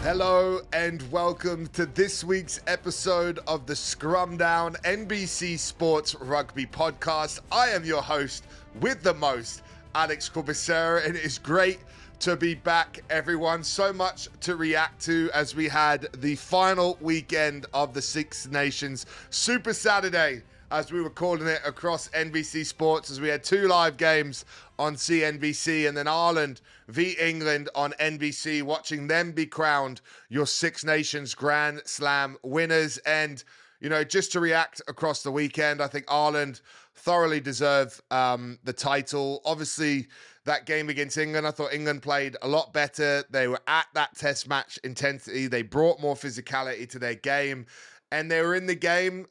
Hello and welcome to this week's episode of the Scrum Down NBC Sports Rugby Podcast. I am your host with the most, Alex Corbs, and it is great to be back, everyone. So much to react to as we had the final weekend of the Six Nations Super Saturday, as we were calling it, across NBC Sports, as we had two live games on CNBC and then Ireland v England on NBC, watching them be crowned your Six Nations Grand Slam winners. And, you know, just to react across the weekend, I think Ireland thoroughly deserve the title. Obviously, that game against England, I thought England played a lot better. They were at that test match intensity. They brought more physicality to their game. And they were in the game.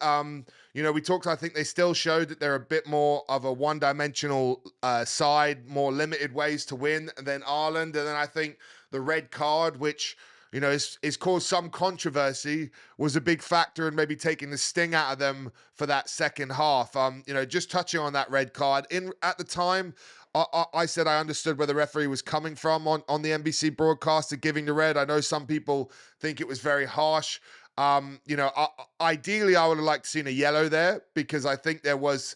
We talked, I think they still showed that they're a bit more of a one-dimensional side, more limited ways to win than Ireland. And then I think the red card, which, you know, is caused some controversy, was a big factor in maybe taking the sting out of them for that second half. Just touching on that red card, at the time, I said I understood where the referee was coming from on the NBC broadcaster giving the red. I know some people think it was very harsh. Ideally, I would have liked to seen a yellow there, because I think there was,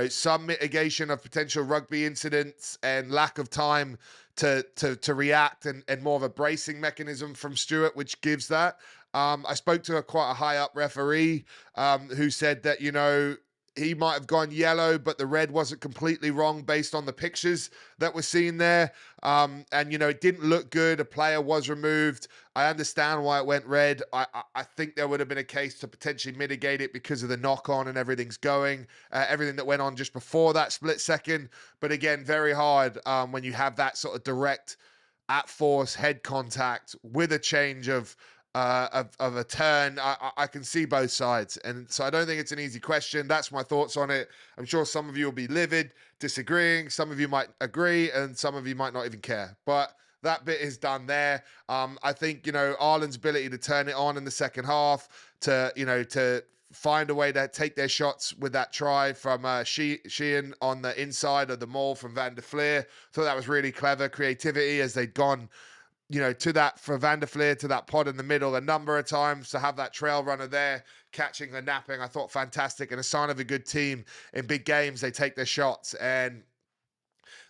some mitigation of potential rugby incidents and lack of time to react and more of a bracing mechanism from Stewart, which gives that. I spoke to quite a high up referee who said that, he might have gone yellow, but the red wasn't completely wrong based on the pictures that were seen there. It didn't look good. A player was removed. I understand why it went red. I think there would have been a case to potentially mitigate it because of the knock-on and everything that went on just before that split second. But again, very hard when you have that sort of direct at-force head contact with a change of a turn. I can see both sides, and so I don't think it's an easy question. That's my thoughts on it. I'm sure some of you will be livid, disagreeing. Some of you might agree, and some of you might not even care. But that bit is done there. I think, Ireland's ability to turn it on in the second half, to find a way to take their shots with that try from Sheehan on the inside of the maul from Van der Fleer. Thought that was really clever creativity, as they'd gone to that, for Van der Fleer, to that pod in the middle a number of times, to have that trail runner there catching the napping. I thought fantastic, and a sign of a good team. In big games, they take their shots, and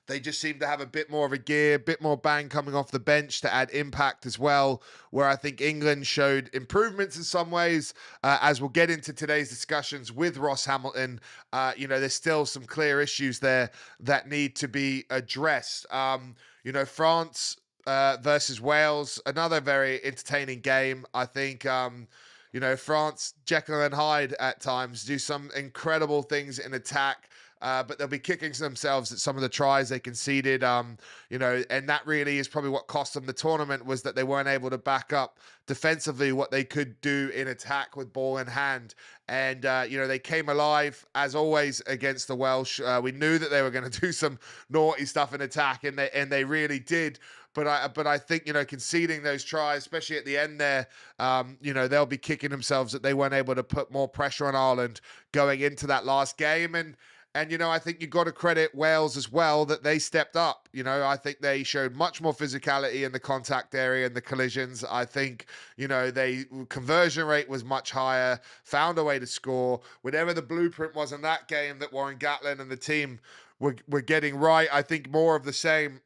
they just seem to have a bit more of a gear, a bit more bang coming off the bench to add impact as well, where I think England showed improvements in some ways, as we'll get into today's discussions with Ross Hamilton. There's still some clear issues there that need to be addressed. France versus Wales, another very entertaining game. I think, France, Jekyll and Hyde at times, do some incredible things in attack, but they'll be kicking themselves at some of the tries they conceded, and that really is probably what cost them the tournament, was that they weren't able to back up defensively what they could do in attack with ball in hand. And, they came alive, as always, against the Welsh. We knew that they were going to do some naughty stuff in attack, and they really did. But I think, conceding those tries, especially at the end there, they'll be kicking themselves that they weren't able to put more pressure on Ireland going into that last game. And I think you've got to credit Wales as well, that they stepped up. I think they showed much more physicality in the contact area and the collisions. I think, they conversion rate was much higher, found a way to score. Whatever the blueprint was in that game that Warren Gatland and the team were getting right, I think more of the same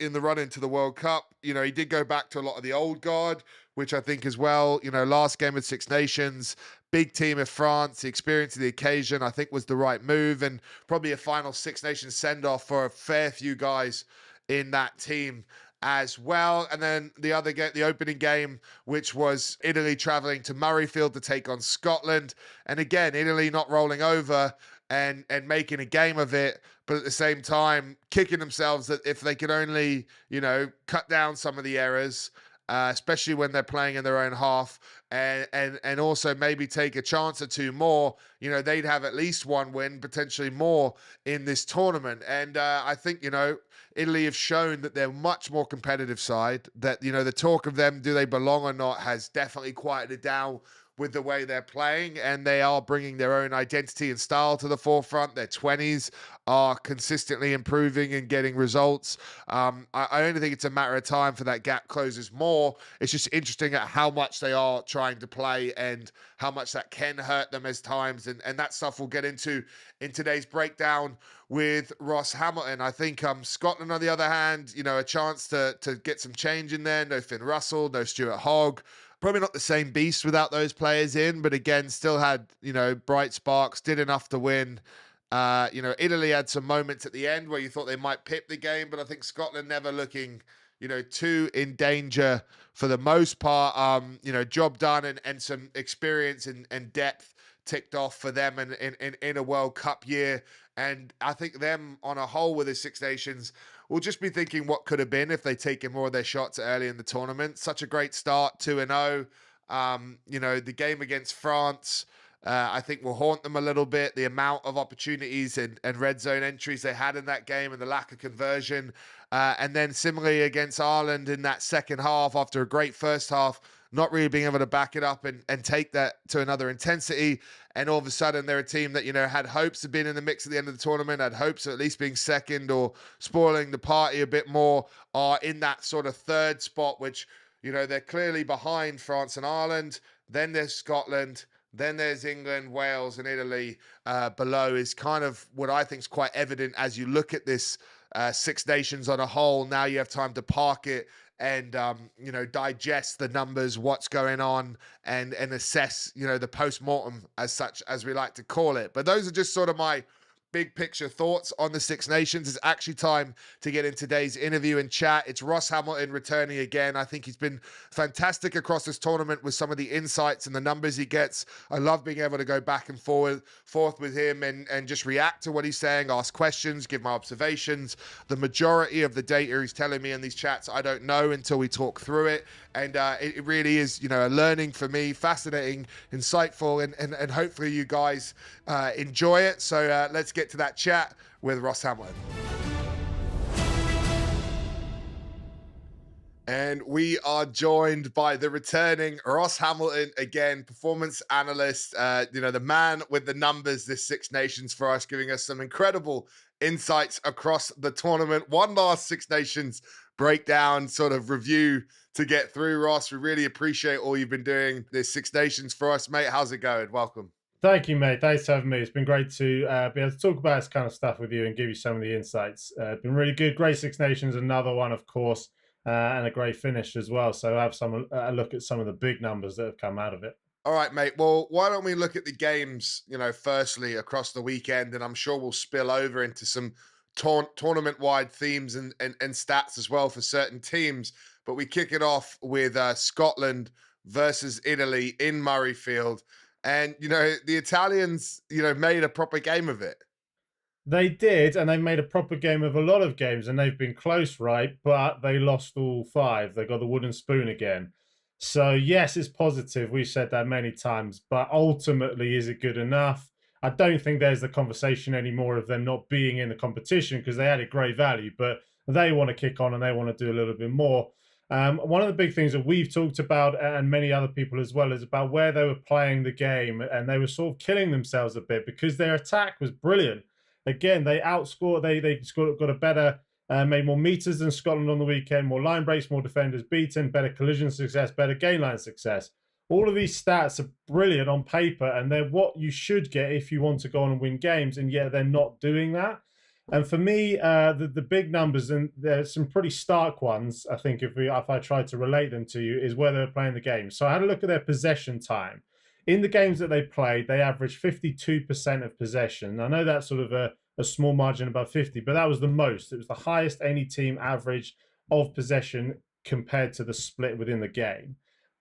in the run into the World Cup. He did go back to a lot of the old guard, which I think as well, last game of Six Nations, big team of France, the experience of the occasion, I think was the right move, and probably a final Six Nations send-off for a fair few guys in that team as well. And then the other game, the opening game, which was Italy traveling to Murrayfield to take on Scotland. And again, Italy not rolling over and making a game of it, but at the same time kicking themselves that if they could only, cut down some of the errors, especially when they're playing in their own half, and also maybe take a chance or two more, they'd have at least one win, potentially more in this tournament. And I think, Italy have shown that they're much more competitive side, that, the talk of them, do they belong or not, has definitely quieted down with the way they're playing, and they are bringing their own identity and style to the forefront. Their 20s are consistently improving and getting results. I only think it's a matter of time for that gap closes more. It's just interesting at how much they are trying to play and how much that can hurt them as times. And that stuff we'll get into in today's breakdown with Ross Hamilton. I think Scotland, on the other hand, a chance to get some change in there. No Finn Russell, no Stuart Hogg. Probably not the same beast without those players in, but again, still had, bright sparks, did enough to win. Italy had some moments at the end where you thought they might pip the game, but I think Scotland never looking, too in danger for the most part. Job done and some experience and depth ticked off for them in a World Cup year. And I think them on a whole with the Six Nations will just be thinking what could have been if they taken more of their shots early in the tournament. Such a great start, 2-0. The game against France, I think will haunt them a little bit. The amount of opportunities and red zone entries they had in that game and the lack of conversion. And then similarly against Ireland in that second half, after a great first half, not really being able to back it up and take that to another intensity. And all of a sudden, they're a team that, had hopes of being in the mix at the end of the tournament, had hopes of at least being second or spoiling the party a bit more, are in that sort of third spot, which, they're clearly behind France and Ireland. Then there's Scotland. Then there's England, Wales, and Italy below is kind of what I think is quite evident as you look at this Six Nations on a whole. Now you have time to park it and, digest the numbers, what's going on, and assess, the post-mortem as such, as we like to call it. But those are just sort of my big picture thoughts on the Six Nations. It's actually time to get in today's interview and chat. It's Ross Hamilton returning again. I think he's been fantastic across this tournament with some of the insights and the numbers he gets. I love being able to go back and forth with him and just react to what he's saying, ask questions, give my observations. The majority of the data he's telling me in these chats, I don't know until we talk through it. And it really is, a learning for me, fascinating, insightful, and hopefully you guys enjoy it. So let's get to that chat with Ross Hamilton. And we are joined by the returning Ross Hamilton again, performance analyst, the man with the numbers this Six Nations for us, giving us some incredible insights across the tournament. One last Six Nations breakdown sort of review to get through, Ross. We really appreciate all you've been doing this Six Nations for us, mate. How's it going? Welcome. Thank you, mate. Thanks for having me. It's been great to be able to talk about this kind of stuff with you and give you some of the insights. It's been really good. Great Six Nations, another one, of course, and a great finish as well. So have a look at some of the big numbers that have come out of it. All right, mate. Well, why don't we look at the games, firstly across the weekend, and I'm sure we'll spill over into some tournament-wide themes and stats as well for certain teams. But we kick it off with Scotland versus Italy in Murrayfield. And, the Italians, made a proper game of it. They did, and they made a proper game of a lot of games, and they've been close, right? But they lost all 5. They got the wooden spoon again. So, yes, it's positive. We've said that many times. But ultimately, is it good enough? I don't think there's the conversation anymore of them not being in the competition because they added great value. But they want to kick on and they want to do a little bit more. One of the big things that we've talked about, and many other people as well, is about where they were playing the game, and they were sort of killing themselves a bit because their attack was brilliant. Again, they outscored, they got a better, made more meters than Scotland on the weekend, more line breaks, more defenders beaten, better collision success, better gain line success. All of these stats are brilliant on paper, and they're what you should get if you want to go on and win games, and yet they're not doing that. And for me, the big numbers, and there's some pretty stark ones, I think, if I try to relate them to you, is where they're playing the game. So I had a look at their possession time. In the games that they played, they averaged 52% of possession. I know that's sort of a small margin above 50, but that was the most. It was the highest any team average of possession compared to the split within the game.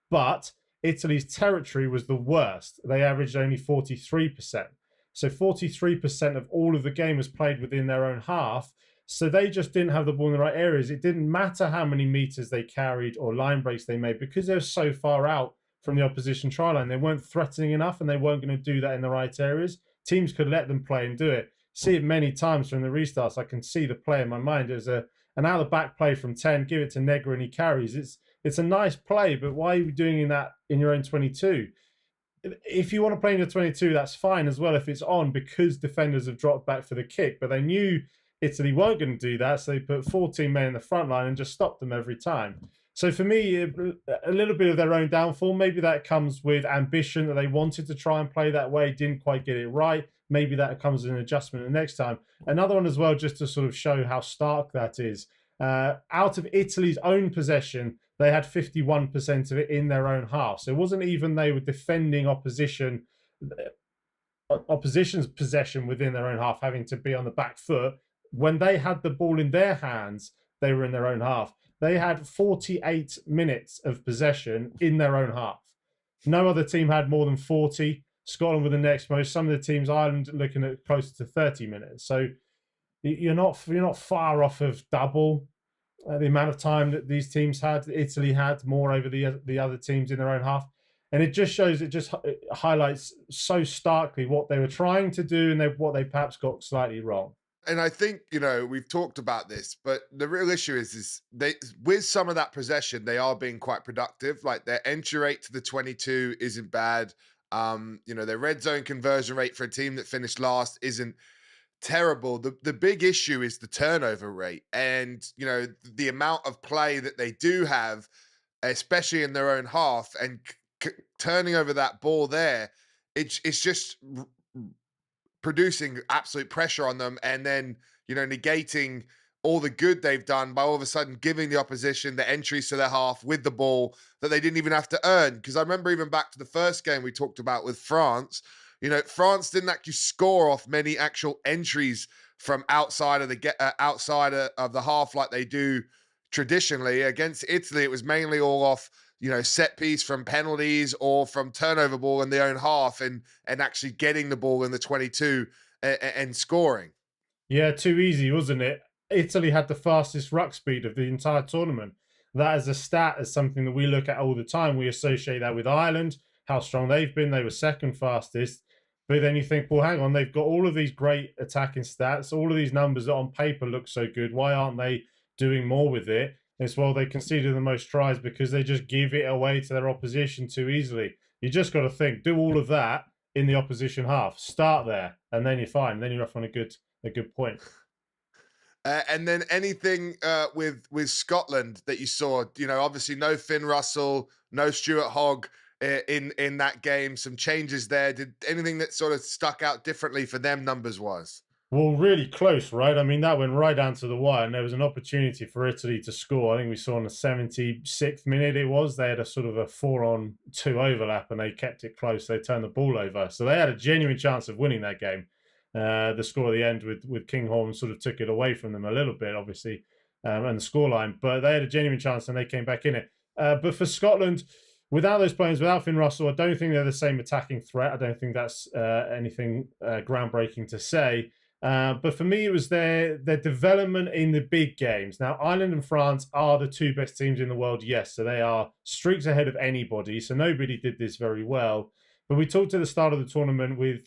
But Italy's territory was the worst. They averaged only 43%. So 43% of all of the game was played within their own half. So they just didn't have the ball in the right areas. It didn't matter how many meters they carried or line breaks they made because they were so far out from the opposition try line. They weren't threatening enough and they weren't going to do that in the right areas. Teams could let them play and do it. See it many times from the restarts. I can see the play in my mind. There's an out of back play from 10, give it to Negra and he carries. It's a nice play, but why are you doing that in your own 22? if you want to play in the 22, that's fine as well if it's on, because defenders have dropped back for the kick. But they knew Italy weren't going to do that, so they put 14 men in the front line and just stopped them every time. So for me, a little bit of their own downfall. Maybe that comes with ambition, that they wanted to try and play that way, didn't quite get it right. Maybe that comes as an adjustment the next time. Another one as well, just to sort of show how stark that is. Out of Italy's own possession, they had 51% of it in their own half. So it wasn't even they were defending opposition's possession within their own half, having to be on the back foot. When they had the ball in their hands, they were in their own half. They had 48 minutes of possession in their own half. No other team had more than 40. Scotland were the next most. Some of the teams, Ireland, looking at closer to 30 minutes. So you're not far off of double the amount of time that these teams had. Italy had more over the other teams in their own half, and it just shows, it highlights so starkly what they were trying to do and what they perhaps got slightly wrong. And I think, we've talked about this, but the real issue is they, with some of that possession, they are being quite productive. Like their entry rate to the 22 isn't bad. Their red zone conversion rate for a team that finished last isn't terrible. The big issue is the turnover rate, and the amount of play that they do have, especially in their own half, and turning over that ball there. It's just producing absolute pressure on them, and then negating all the good they've done by all of a sudden giving the opposition the entries to their half with the ball that they didn't even have to earn. Because I remember even back to the first game we talked about with France, France didn't actually score off many actual entries from outside of the half like they do traditionally. Against Italy, it was mainly all off set piece from penalties or from turnover ball in their own half, and actually getting the ball in the 22 and scoring. Yeah, too easy, wasn't it? Italy had the fastest ruck speed of the entire tournament. That as a stat is something that we look at all the time. We associate that with Ireland, how strong they've been. They were second fastest. But then you think, well, hang on, they've got all of these great attacking stats, all of these numbers that on paper look so good. Why aren't they doing more with it? It's, well, they conceded the most tries because they just give it away to their opposition too easily. You just got to think, do all of that in the opposition half. Start there, and then you're fine. Then you're off on a good point. And then anything with Scotland that you saw, obviously no Finn Russell, no Stuart Hogg in that game. Some changes there. Did anything that sort of stuck out differently for them numbers wise? Well, really close, right? I mean, that went right down to the wire, and there was an opportunity for Italy to score. I think we saw in the 76th minute it was. They had a sort of a 4-on-2 overlap, and they kept it close. They turned the ball over. So they had a genuine chance of winning that game. The score at the end with Kinghorn sort of took it away from them a little bit, obviously, and the scoreline. But they had a genuine chance, and they came back in it. But for Scotland, without those players, without Finn Russell, I don't think they're the same attacking threat. I don't think that's anything groundbreaking to say. But for me, it was their development in the big games. Now, Ireland and France are the two best teams in the world, yes. So they are streaks ahead of anybody. So nobody did this very well. But we talked at the start of the tournament with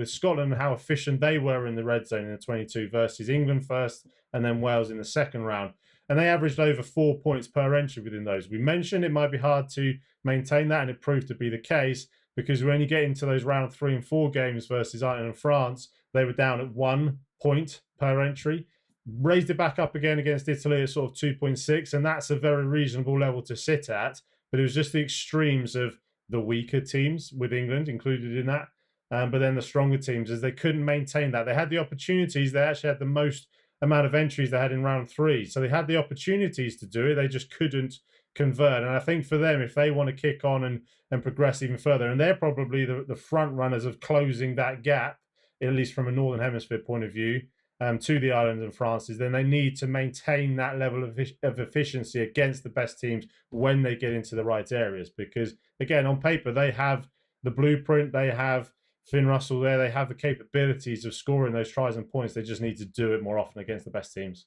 Scotland and how efficient they were in the red zone in the 22 versus England first and then Wales in the second round. And they averaged over 4 points per entry within those. We mentioned it might be hard to maintain that, and it proved to be the case because when you get into those round 3 and 4 games versus Ireland and France, they were down at 1 point per entry. Raised it back up again against Italy at sort of 2.6, and that's a very reasonable level to sit at. But it was just the extremes of the weaker teams, with England included in that. But then the stronger teams, as they couldn't maintain that. They had the opportunities. They actually had the most amount of entries they had in round 3. So they had the opportunities to do it. They just couldn't convert. And I think for them, if they want to kick on and progress even further, and they're probably the front runners of closing that gap, at least from a Northern Hemisphere point of view, to the Ireland and France's, then they need to maintain that level of efficiency against the best teams when they get into the right areas. Because, again, on paper, they have the blueprint, they have Finn Russell there, they have the capabilities of scoring those tries and points. They just need to do it more often against the best teams.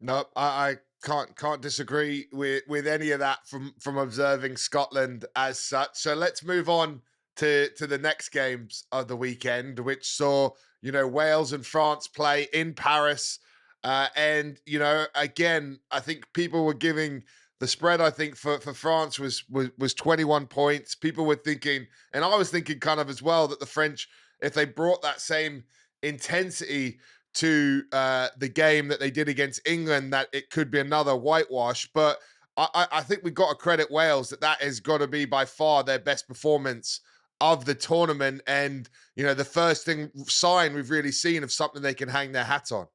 No, I can't disagree with any of that from observing Scotland as such. So let's move on to the next games of the weekend, which saw Wales and France play in Paris, and again, I think people were giving The spread, I think, for France was 21 points. People were thinking, and I was thinking kind of as well, that the French, if they brought that same intensity to the game that they did against England, that it could be another whitewash. But I think we've got to credit Wales that has got to be by far their best performance of the tournament, and the first sign we've really seen of something they can hang their hat on.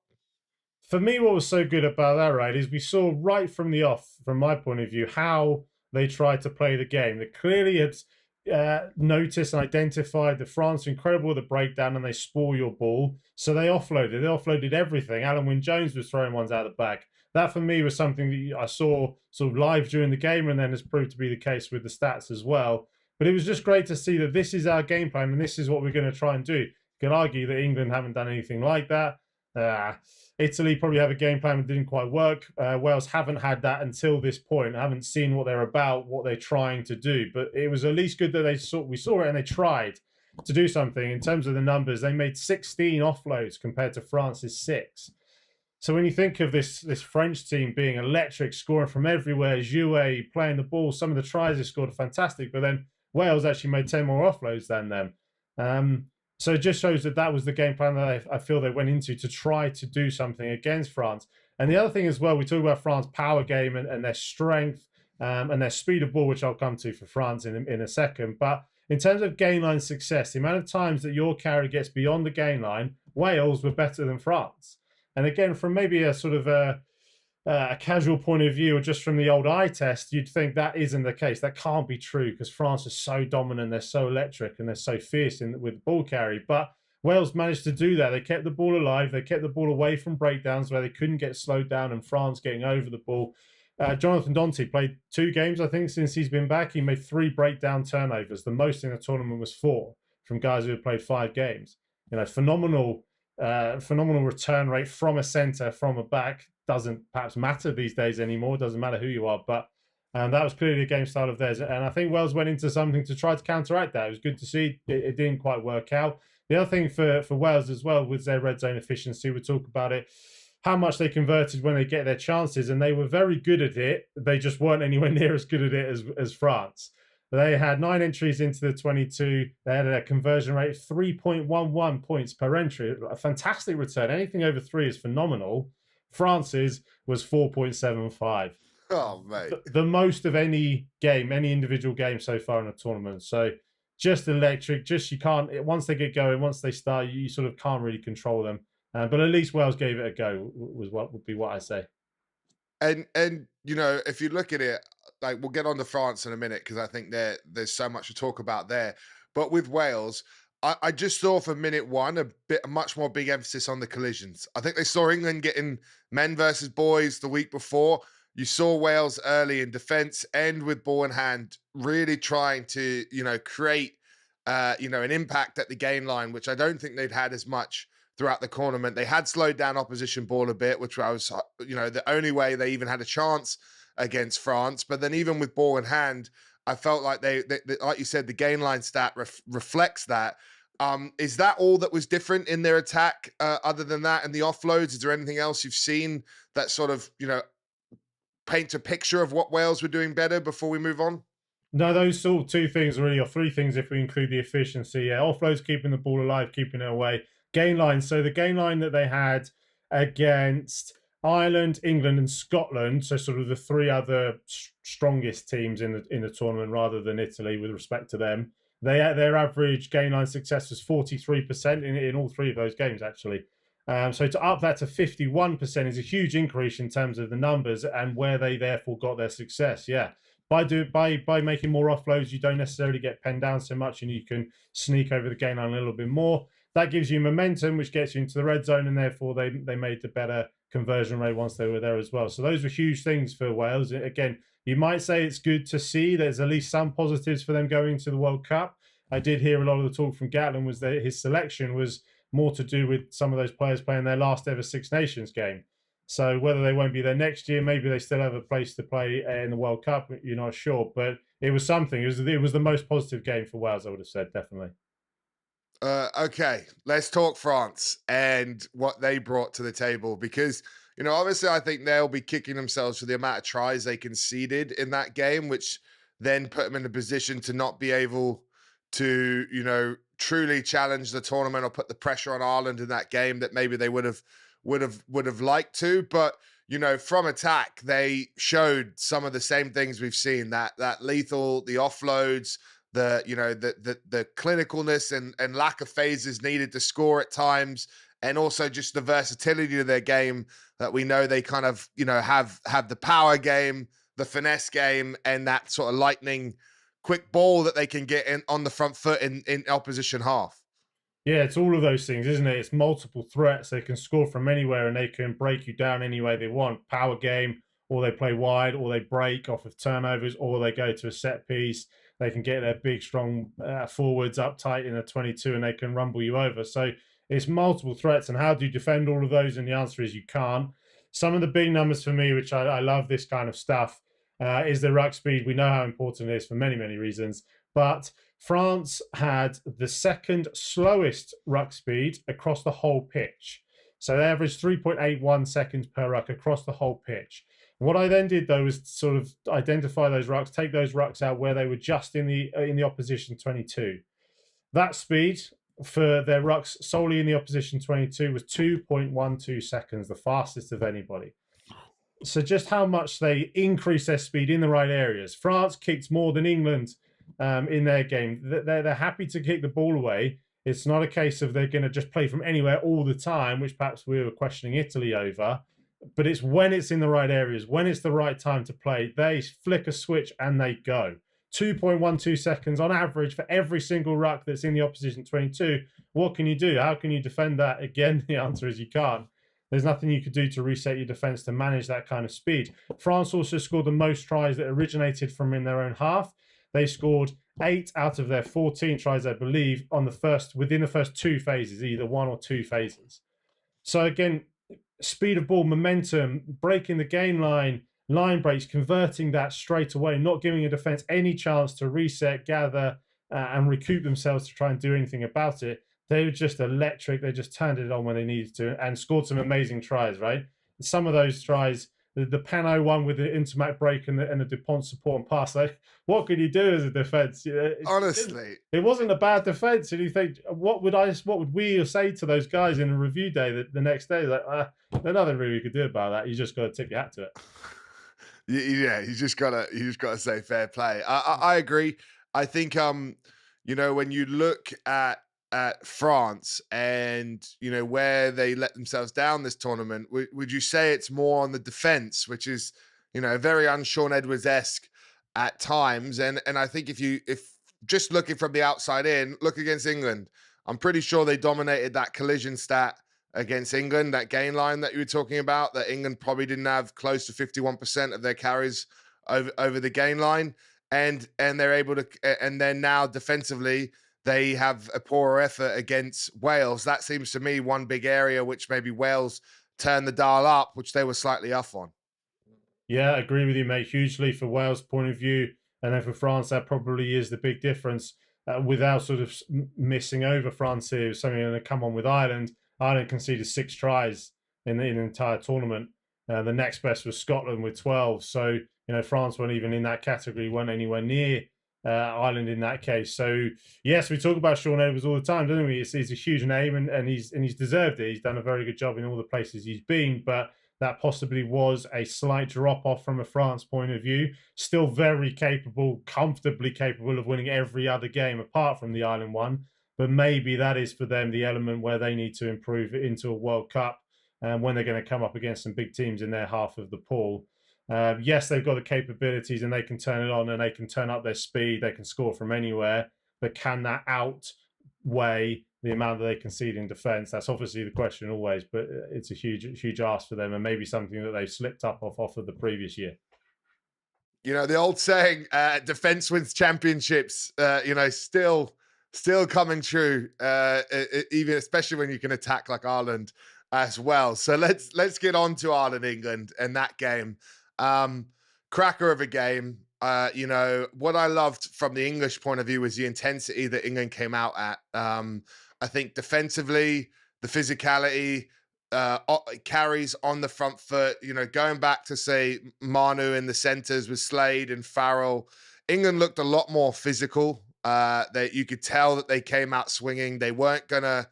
For me, what was so good about that, right, is we saw right from the off, from my point of view, how they tried to play the game. They clearly had noticed and identified that France are incredible at the breakdown and they spoil your ball. So they offloaded. They offloaded everything. Alan Wynne-Jones was throwing ones out of the back. That, for me, was something that I saw sort of live during the game, and then has proved to be the case with the stats as well. But it was just great to see that this is our game plan and this is what we're going to try and do. You can argue that England haven't done anything like that. Italy probably have a game plan that didn't quite work. Wales haven't had that until this point. I haven't seen what they're about, what they're trying to do. But it was at least good that we saw it and they tried to do something. In terms of the numbers, they made 16 offloads compared to France's 6. So when you think of this French team being electric, scoring from everywhere, Jouet playing the ball, some of the tries they scored are fantastic, but then Wales actually made 10 more offloads than them. So it just shows that was the game plan that I feel they went into to try to do something against France. And the other thing as well, we talk about France's power game and their strength and their speed of ball, which I'll come to for France in a second. But in terms of gain line success, the amount of times that your carry gets beyond the gain line, Wales were better than France. And again, from maybe a sort of a casual point of view, or just from the old eye test, you'd think that isn't the case. That can't be true because France is so dominant, they're so electric, and they're so fierce with ball carry. But Wales managed to do that. They kept the ball alive. They kept the ball away from breakdowns where they couldn't get slowed down, and France getting over the ball. Jonathan Danty played 2 games, I think, since he's been back. He made 3 breakdown turnovers. The most in the tournament was 4 from guys who had played 5 games. Phenomenal return rate from a centre, from a back. Doesn't perhaps matter these days anymore. Doesn't matter who you are, but that was clearly a game style of theirs. And I think Wales went into something to try to counteract that. It was good to see. It didn't quite work out. The other thing for Wales as well was their red zone efficiency. We'll talk about it, how much they converted when they get their chances, and they were very good at it. They just weren't anywhere near as good at it as France. They had 9 entries into the 22. They had a conversion rate of 3.11 points per entry. A fantastic return. Anything over 3 is phenomenal. France's was 4.75. Oh, mate. The most of any game, any individual game so far in a tournament. So just electric. Just you can't, once they get going, once they start, you sort of can't really control them. But at least Wales gave it a go, would be what I say. And if you look at it, like, we'll get on to France in a minute because I think there's so much to talk about there. But with Wales, I just saw for minute 1 a much more big emphasis on the collisions. I think they saw England getting men versus boys the week before. You saw Wales early in defence and with ball in hand, really trying to create an impact at the gain line, which I don't think they'd had as much throughout the tournament. They had slowed down opposition ball a bit, which was the only way they even had a chance against France. But then even with ball in hand, I felt like they like you said, the gain line stat reflects that. Is that all that was different in their attack other than that and the offloads? Is there anything else you've seen that sort of, paint a picture of what Wales were doing better before we move on? No, those sort of 2 things really, or 3 things if we include the efficiency. Yeah, offloads, keeping the ball alive, keeping it away. Gain line. So the gain line that they had against Ireland, England, and Scotland, so sort of the 3 other strongest teams in the tournament, rather than Italy, with respect to them. Their average gain line success was 43% in all 3 of those games, actually. So to up that to 51% is a huge increase in terms of the numbers and where they therefore got their success. Yeah, by making more offloads, you don't necessarily get penned down so much, and you can sneak over the gain line a little bit more. That gives you momentum, which gets you into the red zone, and therefore they made the better conversion rate once they were there as well. So those were huge things for Wales. Again, you might say it's good to see there's at least some positives for them going to the World Cup. I did hear a lot of the talk from Gatland was that his selection was more to do with some of those players playing their last ever Six Nations game. So whether they won't be there next year, maybe they still have a place to play in the World Cup, you're not sure. But it was something. It was the most positive game for Wales, I would have said, definitely. Okay, let's talk France and what they brought to the table, because Obviously, I think they'll be kicking themselves for the amount of tries they conceded in that game, which then put them in a position to not be able to, truly challenge the tournament or put the pressure on Ireland in that game that maybe they would have liked to. But from attack, they showed some of the same things we've seen, that lethal, the offloads, the clinicalness and lack of phases needed to score at times, and also just the versatility of their game that we know they kind of have the power game, the finesse game, and that sort of lightning quick ball that they can get in on the front foot in opposition half. Yeah, it's all of those things, isn't it? It's multiple threats. They can score from anywhere and they can break you down any way they want. Power game, or they play wide, or they break off of turnovers, or they go to a set piece. They can get their big, strong forwards up tight in a 22 and they can rumble you over. So it's multiple threats. And how do you defend all of those? And the answer is you can't. Some of the big numbers for me, which I love this kind of stuff, is the ruck speed. We know how important it is for many, many reasons. But France had the second slowest ruck speed across the whole pitch. So they averaged 3.81 seconds per ruck across the whole pitch. What I then did, though, was sort of identify those rucks, take those rucks out where they were just in the opposition 22. That speed for their rucks solely in the opposition 22 was 2.12 seconds, the fastest of anybody. So just how much they increased their speed in the right areas. France kicked more than England in their game. They're happy to kick the ball away. It's not a case of they're going to just play from anywhere all the time, which perhaps we were questioning Italy over. But it's when it's in the right areas, when it's the right time to play, they flick a switch and they go. 2.12 seconds on average for every single ruck that's in the opposition 22. What can you do? How can you defend that? Again, the answer is you can't. There's nothing you could do to reset your defense to manage that kind of speed. France also scored the most tries that originated from in their own half. They scored 8 out of their 14 tries, I believe, within the first 2 phases, either 1 or 2 phases. So again, speed of ball, momentum, breaking the gain line breaks, converting that straight away, not giving a defense any chance to reset, gather, and recoup themselves to try and do anything about it. They were just electric. They just turned it on when they needed to and scored some amazing tries, right? Some of those tries, the Pano one with the Intermac break and the Dupont support and pass, like, what could you do as a defense? Honestly, it wasn't a bad defense. And you think, what would we say to those guys in a review day the next day? Like, there's nothing really you could do about that. You just got to tip your hat to it. Yeah, you just gotta say fair play. I agree. I think when you look at France and where they let themselves down this tournament, would you say it's more on the defense, which is very un-Shaun Edwards-esque at times? And I think if just looking from the outside in, look against England, I'm pretty sure they dominated that collision stat against England, that gain line that you were talking about, that England probably didn't have close to 51% of their carries over the gain line. And they're able to, and then now defensively, they have a poorer effort against Wales. That seems to me one big area which maybe Wales turned the dial up, which they were slightly off on. Yeah, I agree with you, mate. Hugely for Wales' point of view. And then for France, that probably is the big difference. Without sort of missing over France here, something going to come on with Ireland. Ireland conceded 6 tries in the entire tournament. The next best was Scotland with 12. So, France weren't even in that category, weren't anywhere near Ireland in that case. So, yes, we talk about Shaun Edwards all the time, don't we? He's a huge name and he's deserved it. He's done a very good job in all the places he's been, but that possibly was a slight drop off from a France point of view. Still very capable, comfortably capable of winning every other game apart from the Ireland one. But maybe that is for them the element where they need to improve into a World Cup when they're going to come up against some big teams in their half of the pool. Yes, they've got the capabilities and they can turn it on and they can turn up their speed. They can score from anywhere. But can that outweigh the amount that they concede in defence? That's obviously the question always, but it's a huge ask for them and maybe something that they've slipped up off of the previous year. The old saying, defence wins championships, still coming true, even especially when you can attack like Ireland as well. So let's get on to Ireland England and that game. Cracker of a game. What I loved from the English point of view was the intensity that England came out at. I think defensively, the physicality, carries on the front foot. You know, going back to say Manu in the centres with Slade and Farrell, England looked a lot more physical. That you could tell that they came out swinging. They weren't gonna,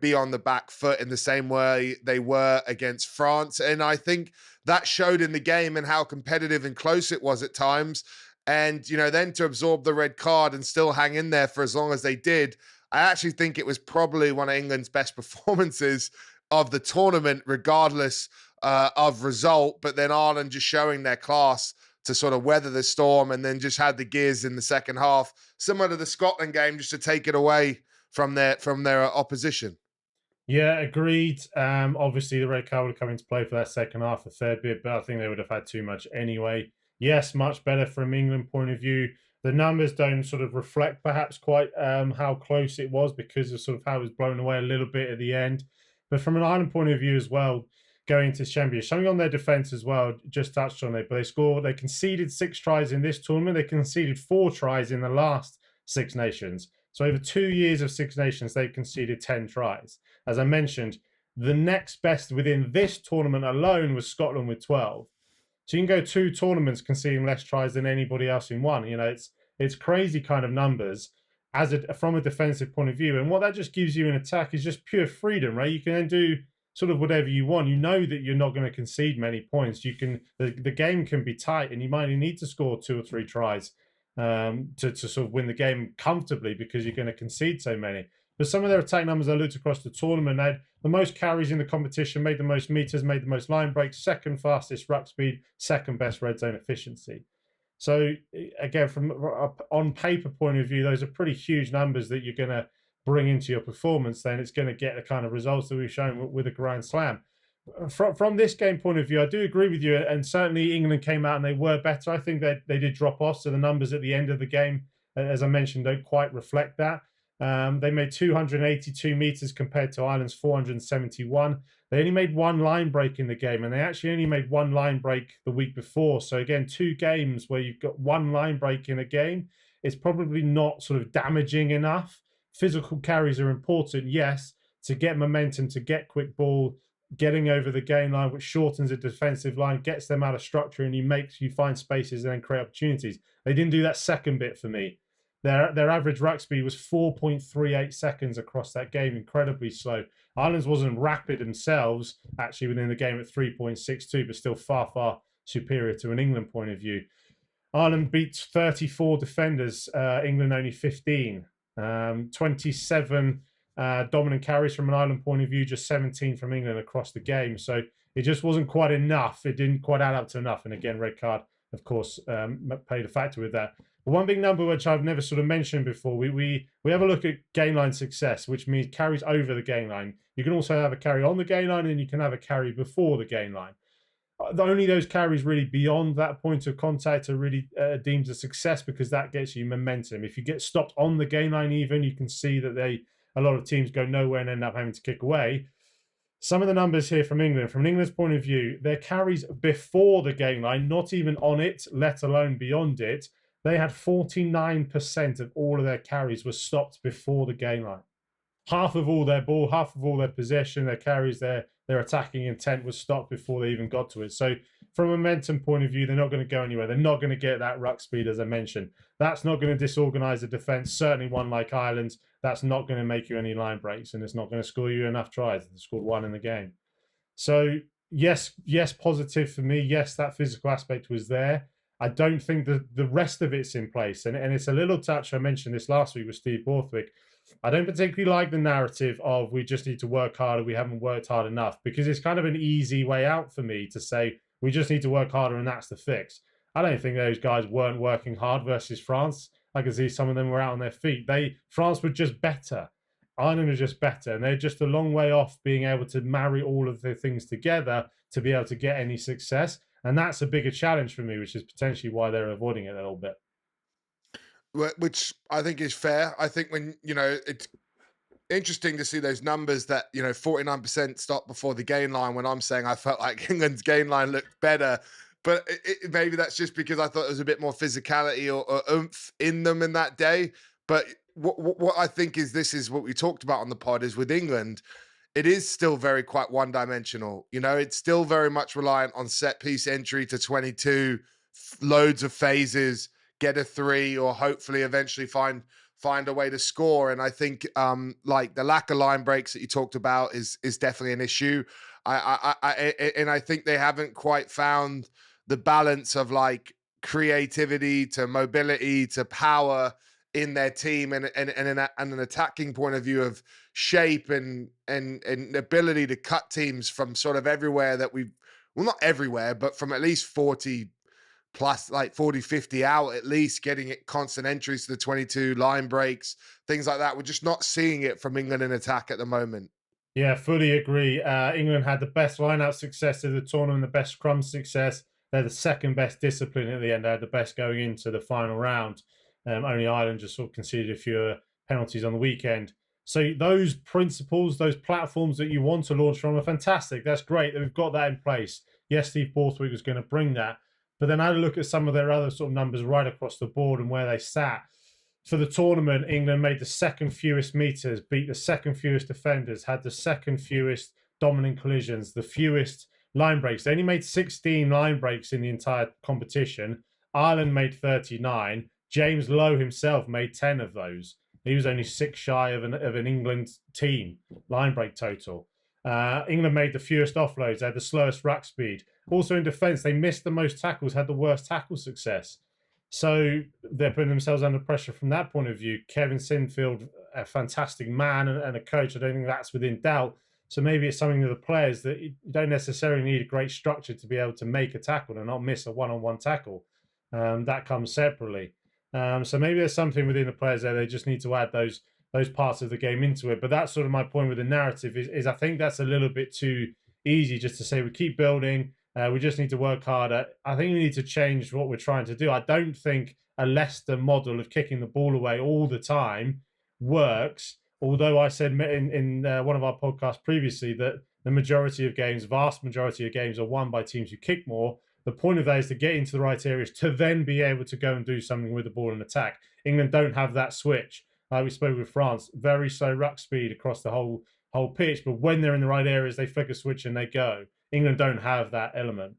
be on the back foot in the same way they were against France. And I think that showed in the game and how competitive and close it was at times. And then to absorb the red card and still hang in there for as long as they did, I actually think it was probably one of England's best performances of the tournament, regardless of result. But then Ireland just showing their class to sort of weather the storm, and then just had the gears in the second half, similar to the Scotland game, just to take it away from their opposition. Yeah, agreed. Obviously, the red card would come into play for that second half a fair bit, but I think they would have had too much anyway. Yes, much better from England point of view. The numbers don't sort of reflect perhaps quite how close it was because of sort of how it was blown away a little bit at the end. But from an Ireland point of view as well, going to Championship, something on their defence as well, just touched on it, but they conceded 6 tries in this tournament. They conceded 4 tries in the last Six Nations. So over 2 years of Six Nations, they conceded 10 tries. As I mentioned, the next best within this tournament alone was Scotland with 12. So you can go 2 tournaments conceding less tries than anybody else in one. It's crazy kind of numbers from a defensive point of view. And what that just gives you in attack is just pure freedom, right? You can then do sort of whatever you want. You know that you're not going to concede many points. The game can be tight, and you might need to score 2 or 3 tries to sort of win the game comfortably because you're going to concede so many. But some of their attack numbers I looked across the tournament, they had the most carries in the competition, made the most meters, made the most line breaks, second fastest ruck speed, second best red zone efficiency. So again, from on paper point of view, those are pretty huge numbers that you're going to bring into your performance. Then it's going to get the kind of results that we've shown with a Grand Slam. From this game point of view, I do agree with you, and certainly England came out and they were better. I think that they did drop off, so the numbers at the end of the game, as I mentioned, don't quite reflect that. They made 282 meters compared to Ireland's 471. They only made 1 line break in the game, and they actually only made 1 line break the week before. So again, 2 games where you've got 1 line break in a game, it's probably not sort of damaging enough. Physical carries are important, yes, to get momentum, to get quick ball, getting over the gain line, which shortens a defensive line, gets them out of structure, and you find spaces and then create opportunities. They didn't do that second bit for me. Their average ruck speed was 4.38 seconds across that game, incredibly slow. Ireland's wasn't rapid themselves, actually within the game at 3.62, but still far, far superior to an England point of view. Ireland beat 34 defenders, England only 15. 27 dominant carries from an Ireland point of view, just 17 from England across the game. So it just wasn't quite enough. It didn't quite add up to enough. And again, red card, of course, played a factor with that. But one big number which I've never sort of mentioned before, we have a look at gain line success, which means carries over the gain line. You can also have a carry on the gain line, and you can have a carry before the gain line. Only those carries really beyond that point of contact are really deemed a success, because that gets you momentum. If you get stopped on the gain line even, you can see that a lot of teams go nowhere and end up having to kick away. Some of the numbers here from England's point of view, their carries before the gain line, not even on it, let alone beyond it, they had 49% of all of their carries were stopped before the gain line. Half of all their ball, half of all their possession, their carries, their attacking intent was stopped before they even got to it. So from a momentum point of view, they're not going to go anywhere. They're not going to get that ruck speed, as I mentioned. That's not going to disorganize the defense. Certainly one like Ireland, that's not going to make you any line breaks, and it's not going to score you enough tries. They scored 1 in the game. So yes, positive for me. Yes, that physical aspect was there. I don't think the rest of it's in place. And it's a little touch, I mentioned this last week with Steve Borthwick. I don't particularly like the narrative of we just need to work harder, we haven't worked hard enough, because it's kind of an easy way out for me to say we just need to work harder and that's the fix. I don't think those guys weren't working hard versus France. I can see some of them were out on their feet. France were just better. Ireland was just better, and they're just a long way off being able to marry all of the things together to be able to get any success. And that's a bigger challenge for me, which is potentially why they're avoiding it a little bit. Which I think is fair. I think when, it's interesting to see those numbers that, 49% stopped before the gain line, when I'm saying I felt like England's gain line looked better. But maybe that's just because I thought there was a bit more physicality or oomph in them in that day. But what I think is, this is what we talked about on the pod, is with England, it is still very quite one-dimensional. It's still very much reliant on set piece entry to 22, loads of phases, get a three, or hopefully eventually find a way to score. And I think like the lack of line breaks that you talked about is definitely an issue. And I think they haven't quite found the balance of like creativity to mobility to power in their team, and an attacking point of view of shape and ability to cut teams from sort of everywhere that we've, well, not everywhere, but from at least 40 plus, like 40, 50 out, at least getting it constant entries to the 22, line breaks, things like that. We're just not seeing it from England in attack at the moment. Yeah, fully agree. England had the best line-out success of the tournament, the best scrum success. They're the second best discipline at the end. They had the best going into the final round. Only Ireland just sort of conceded a few penalties on the weekend. So those principles, those platforms that you want to launch from are fantastic. That's great that we've got that in place. Yes, Steve Borthwick was going to bring that. But then I had a look at some of their other sort of numbers right across the board and where they sat. For the tournament, England made the second fewest meters, beat the second fewest defenders, had the second fewest dominant collisions, the fewest line breaks. They only made 16 line breaks in the entire competition. Ireland made 39. James Lowe himself made 10 of those. He was only 6 shy of an England team line break total. England made the fewest offloads, had the slowest ruck speed. Also in defence, they missed the most tackles, had the worst tackle success. So they're putting themselves under pressure from that point of view. Kevin Sinfield, a fantastic man and a coach. I don't think that's within doubt. So maybe it's something to the players that you don't necessarily need a great structure to be able to make a tackle and not miss a one-on-one tackle. That comes separately. So maybe there's something within the players there. They just need to add those parts of the game into it. But that's sort of my point with the narrative is I think that's a little bit too easy just to say we keep building. We just need to work harder. I think we need to change what we're trying to do. I don't think a Leicester model of kicking the ball away all the time works. Although I said in one of our podcasts previously that the majority of games, vast majority of games, are won by teams who kick more. The point of that is to get into the right areas to then be able to go and do something with the ball and attack. England don't have that switch. Like we spoke with France, very slow ruck speed across the whole pitch. But when they're in the right areas, they flick a switch and they go. England don't have that element.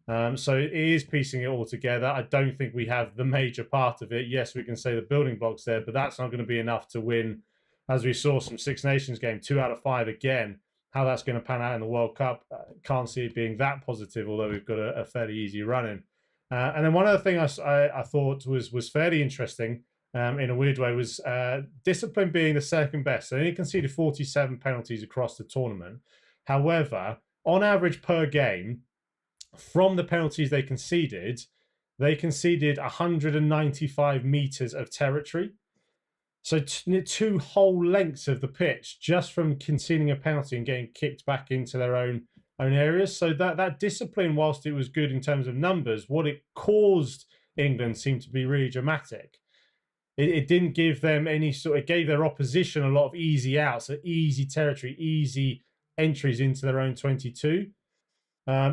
So it is piecing it all together. I don't think we have the major part of it. Yes, we can say the building blocks there, but that's not going to be enough to win. As we saw some Six Nations game, 2 out of 5 again. How that's going to pan out in the World Cup, can't see it being that positive, although we've got a fairly easy run in. And then one other thing I thought was fairly interesting in a weird way was discipline being the second best. So they only conceded 47 penalties across the tournament. However, on average per game, from the penalties they conceded 195 meters of territory. So 2 whole lengths of the pitch just from conceding a penalty and getting kicked back into their own areas. So that discipline, whilst it was good in terms of numbers, what it caused England seemed to be really dramatic. It didn't give them any it gave their opposition a lot of easy outs, so easy territory, easy entries into their own 22.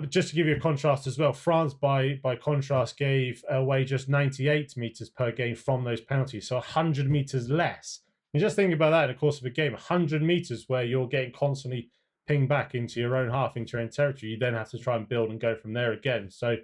Just to give you a contrast as well, France, by contrast, gave away just 98 meters per game from those penalties, so 100 meters less. You just think about that in the course of a game, 100 meters where you're getting constantly pinged back into your own half, into your own territory. You then have to try and build and go from there again. So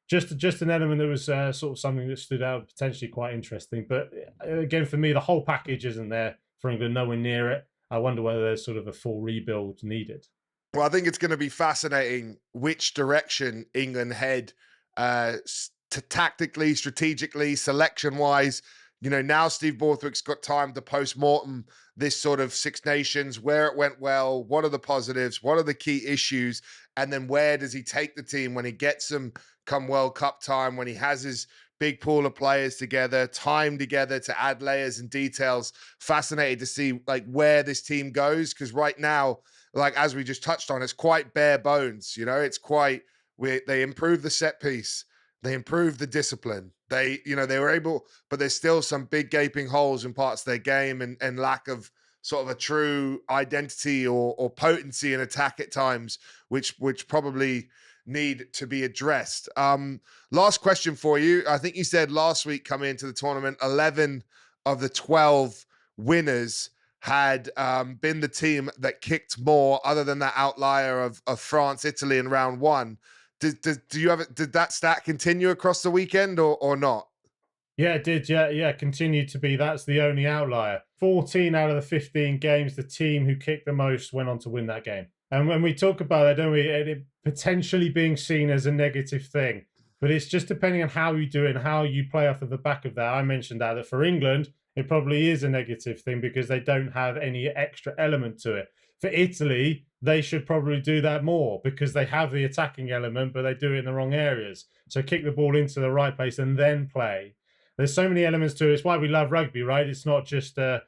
just an element that was sort of something that stood out, potentially quite interesting. But again, for me, the whole package isn't there for England, nowhere near it. I wonder whether there's sort of a full rebuild needed. Well, I think it's going to be fascinating which direction England head tactically, strategically, selection-wise. Now Steve Borthwick's got time to post-mortem this sort of Six Nations, where it went well, what are the positives, what are the key issues, and then where does he take the team when he gets them come World Cup time, when he has his big pool of players together, time together to add layers and details. Fascinated to see like where this team goes, because right now, like as we just touched on, it's quite bare bones. It's quite they improved the set piece, they improved the discipline. They were able, but there's still some big gaping holes in parts of their game and lack of sort of a true identity or potency in attack at times, which probably need to be addressed. Last question for you. I think you said last week coming into the tournament, 11 of the 12 winners had been the team that kicked more, other than that outlier of France, Italy in round one. Did that stat continue across the weekend or not? Yeah, it did. Yeah, yeah. Continued to be. That's the only outlier. 14 out of the 15 games, the team who kicked the most went on to win that game. And when we talk about that, don't we? It potentially being seen as a negative thing, but it's just depending on how you do it and how you play off of the back of that. I mentioned that for England, it probably is a negative thing because they don't have any extra element to it. For Italy, they should probably do that more because they have the attacking element, but they do it in the wrong areas. So kick the ball into the right place and then play. There's so many elements to it. It's why we love rugby, right? It's not just a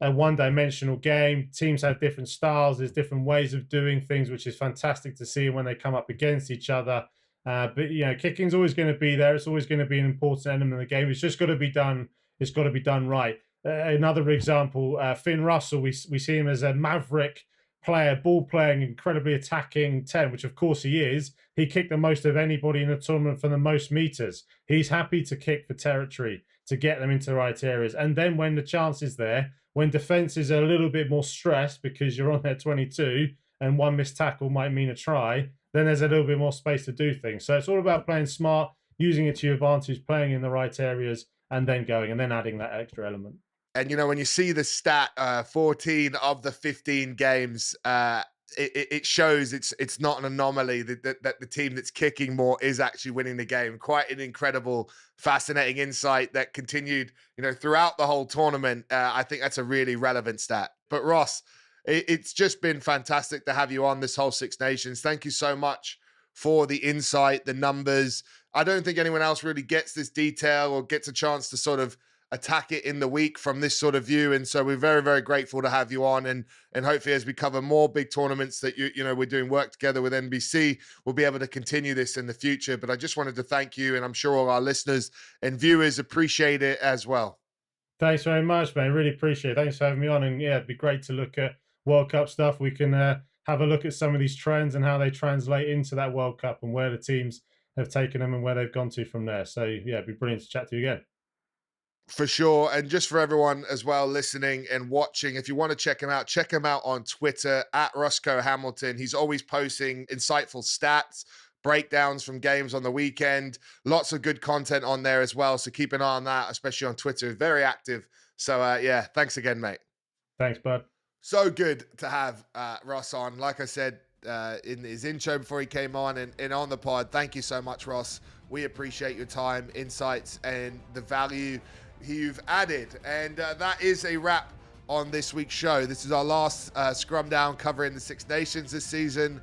one-dimensional game. Teams have different styles. There's different ways of doing things, which is fantastic to see when they come up against each other. But kicking's always going to be there. It's always going to be an important element of the game. It's just got to be done. It's got to be done right. Another example, Finn Russell. We see him as a maverick player, ball playing, incredibly attacking 10, which of course he is. He kicked the most of anybody in the tournament for the most meters. He's happy to kick for territory, to get them into the right areas. And then when the chance is there, when defenses are a little bit more stressed because you're on their 22 and one missed tackle might mean a try, then there's a little bit more space to do things. So it's all about playing smart, using it to your advantage, playing in the right areas, and then going and then adding that extra element. And when you see the stat, 14 of the 15 games, it shows it's not an anomaly that the team that's kicking more is actually winning the game. Quite an incredible, fascinating insight that continued, throughout the whole tournament. I think that's a really relevant stat. But Ross, it's just been fantastic to have you on this whole Six Nations. Thank you so much for the insight, the numbers. I don't think anyone else really gets this detail or gets a chance to sort of attack it in the week from this sort of view. And so we're very, very grateful to have you on. And hopefully as we cover more big tournaments that we're doing work together with NBC, we'll be able to continue this in the future. But I just wanted to thank you, and I'm sure all our listeners and viewers appreciate it as well. Thanks very much, man. Really appreciate it. Thanks for having me on. And yeah, it'd be great to look at World Cup stuff. We can have a look at some of these trends and how they translate into that World Cup and where the teams have taken them and where they've gone to from there. So yeah, it'd be brilliant to chat to you again. For sure. And just for everyone as well listening and watching, if you want to check him out on Twitter at Roscoe Hamilton. He's always posting insightful stats, breakdowns from games on the weekend. Lots of good content on there as well. So keep an eye on that, especially on Twitter. Very active. So yeah, thanks again, mate. Thanks, bud. So good to have Ross on. Like I said in his intro before he came on and on the pod, thank you so much, Ross. We appreciate your time, insights, and the value you've added. And that is a wrap on this week's show. This is our last Scrum Down covering the Six Nations this season.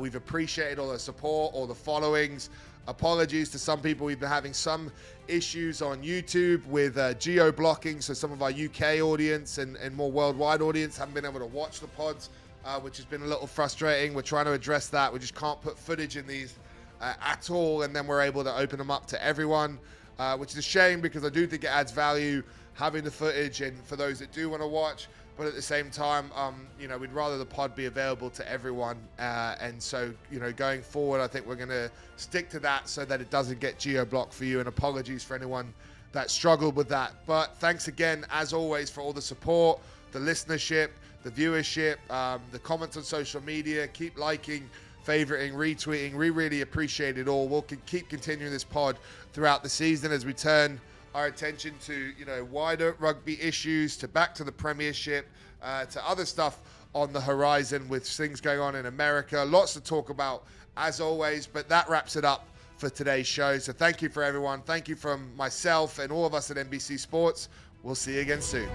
We've appreciated all the support, all the followings. Apologies to some people. We've been having some issues on YouTube with geo-blocking, so some of our UK audience and more worldwide audience haven't been able to watch the pods, which has been a little frustrating. We're trying to address that. We just can't put footage in these at all, and then we're able to open them up to everyone. Which is a shame because I do think it adds value having the footage and for those that do want to watch. But at the same time, we'd rather the pod be available to everyone. And so, going forward, I think we're going to stick to that so that it doesn't get geo-blocked for you. And apologies for anyone that struggled with that. But thanks again, as always, for all the support, the listenership, the viewership, the comments on social media. Keep liking, favoriting, retweeting. We really appreciate it all. We'll keep continuing this pod throughout the season as we turn our attention to wider rugby issues, to back to the Premiership, to other stuff on the horizon with things going on in America. Lots to talk about as always, but that wraps it up for today's show. So thank you for everyone. Thank you from myself and all of us at NBC Sports. We'll see you again soon.